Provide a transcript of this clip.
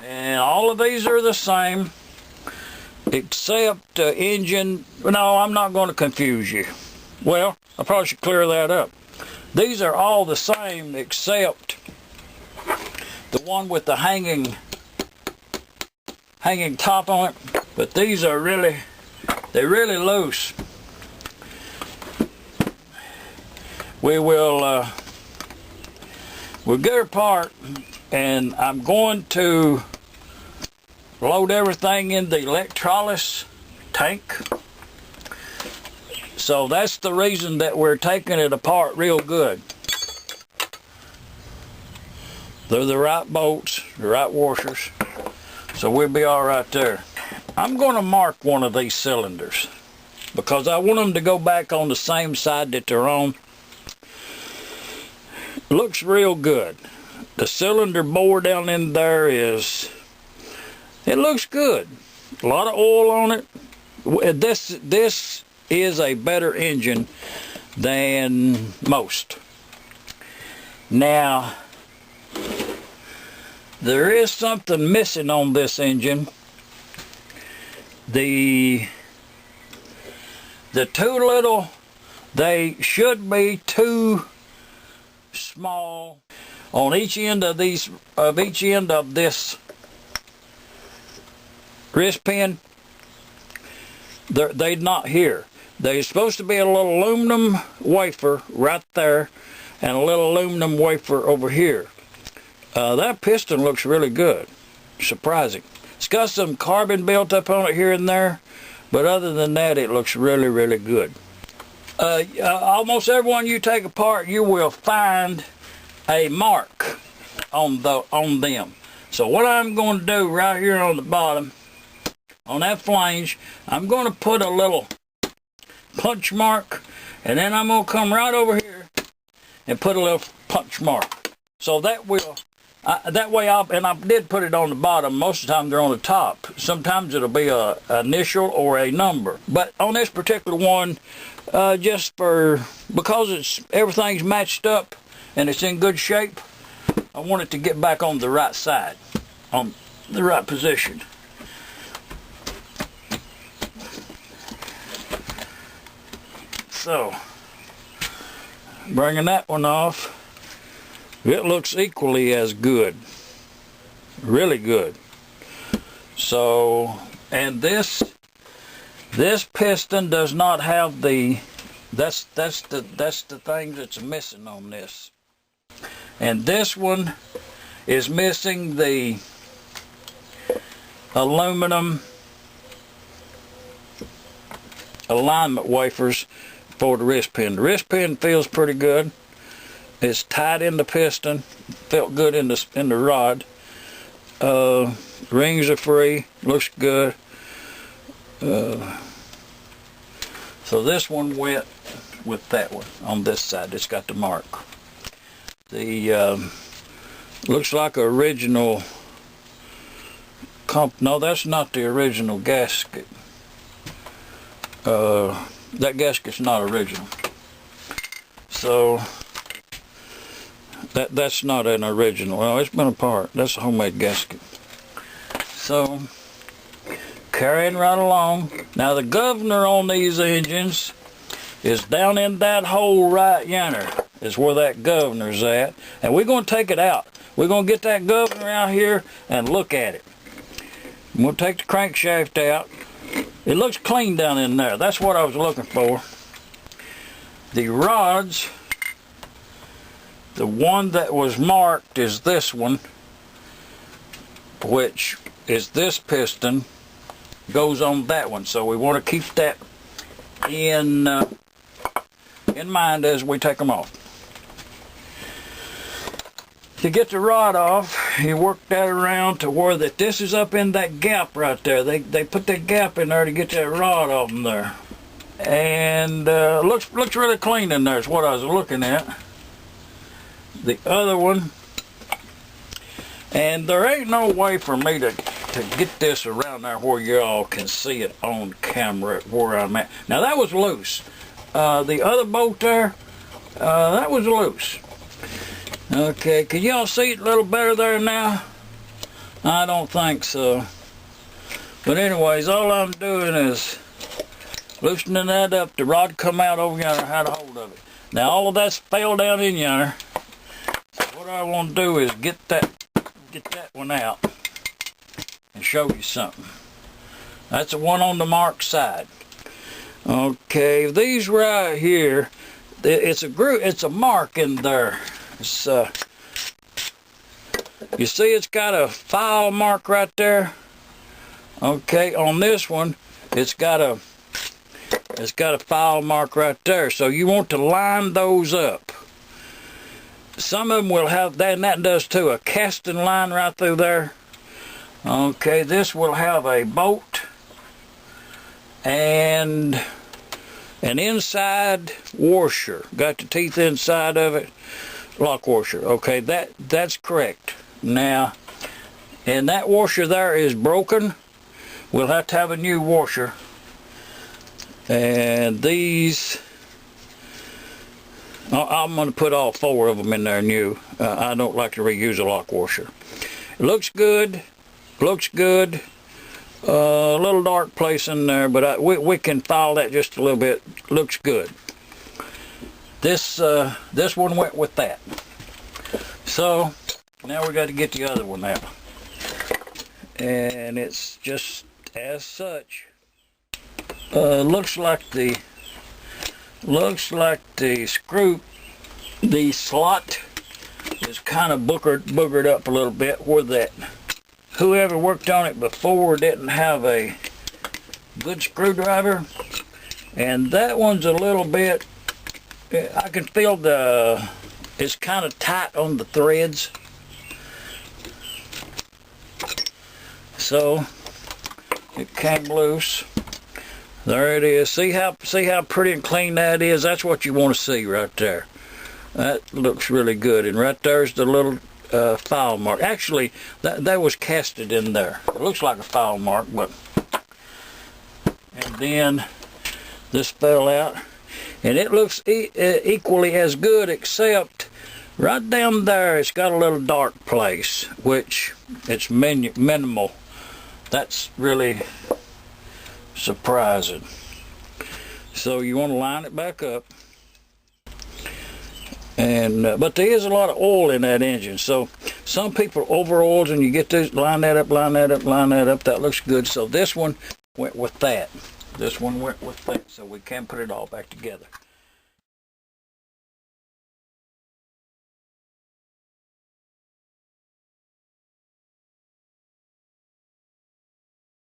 And all of these are the same, except engine. No, I'm not going to confuse you. Well, I probably should clear that up. These are all the same except the one with the hanging top on it. But these are they're really loose. We'll get her apart, and I'm going to load everything in the electrolysis tank. So that's the reason that we're taking it apart real good. They're the right bolts, the right washers, so we'll be all right there. I'm going to mark one of these cylinders because I want them to go back on the same side that they're on. Looks real good. The cylinder bore down in there it looks good. A lot of oil on it. This is a better engine than most. Now, there is something missing on this engine. The two little, they should be too small on each end of this wrist pin. They're not here. There's supposed to be a little aluminum wafer right there and a little aluminum wafer over here. That piston looks really good. Surprising. It's got some carbon built up on it here and there, but other than that, it looks really, really good. Almost everyone you take apart, you will find a mark on them. So what I'm going to do right here on the bottom, on that flange, I'm going to put a little punch mark, and then I'm going to come right over here and put a little punch mark. So that will, that way and I did put it on the bottom. Most of the time they're on the top. Sometimes it'll be a initial or a number. But on this particular one, because everything's matched up and it's in good shape, I want it to get back on the right side, on the right position. So, bringing that one off, it looks equally as good, really good. So, and this piston does not have that's the thing that's missing on this. And this one is missing the aluminum alignment wafers for the wrist pin. The wrist pin feels pretty good. It's tight in the piston. Felt good in the rod. Rings are free. Looks good. So this one went with that one on this side. It's got the mark. The looks like original. No, that's not the original gasket. That gasket's not original. So that's not an original. Well, it's been apart. That's a homemade gasket. So carrying right along. Now the governor on these engines is down in that hole right yonder. Is where that governor's at. And we're going to take it out. We're going to get that governor out here and look at it. We'll take the crankshaft out. It looks clean down in there. That's what I was looking for. The rods, the one that was marked is this one, which is this piston, goes on that one. So we want to keep that in mind as we take them off. To get the rod off, you work that around to where this is up in that gap right there. They put that gap in there to get that rod off in there. And looks really clean in there is what I was looking at. The other one, and there ain't no way for me to get this around there where y'all can see it on camera where I'm at. Now that was loose. The other bolt there, that was loose. Okay, can y'all see it a little better there now? I don't think so. But anyways, all I'm doing is loosening that up. The rod come out over yonder, had a hold of it. Now all of that's fell down in yonder. So what I want to do is get that one out and show you something. That's the one on the marked side. Okay, these right here, it's a mark in there. It's you see it's got a file mark right there. Okay, on this one, it's got a file mark right there. So you want to line those up. Some of them will have that, and that does too, a casting line right through there. Okay, this will have a bolt and an inside washer. Got the teeth inside of it. Lock washer. Okay, that's correct. Now, and that washer there is broken. We'll have to have a new washer. And these, I'm going to put all 4 of them in there new. I don't like to reuse a lock washer. It looks good. Looks good. A little dark place in there, but we can file that just a little bit. Looks good. This one went with that. So now we got to get the other one out, and it's just as such. Looks like the screw, the slot is kind of boogered up a little bit where that. Whoever worked on it before didn't have a good screwdriver, and that one's a little bit, I can feel it's kind of tight on the threads. So it came loose. There it is. See how pretty and clean that is? That's what you want to see right there. That looks really good. And right there's the little file mark. Actually, that was casted in there. It looks like a file mark, but. And then this fell out, and it looks equally as good, except right down there it's got a little dark place, which it's minimal. That's really surprising. So you want to line it back up, and but there is a lot of oil in that engine, so some people over oils, and you get this, line that up, that looks good. So this one went with that. This one went with that, so we can put it all back together.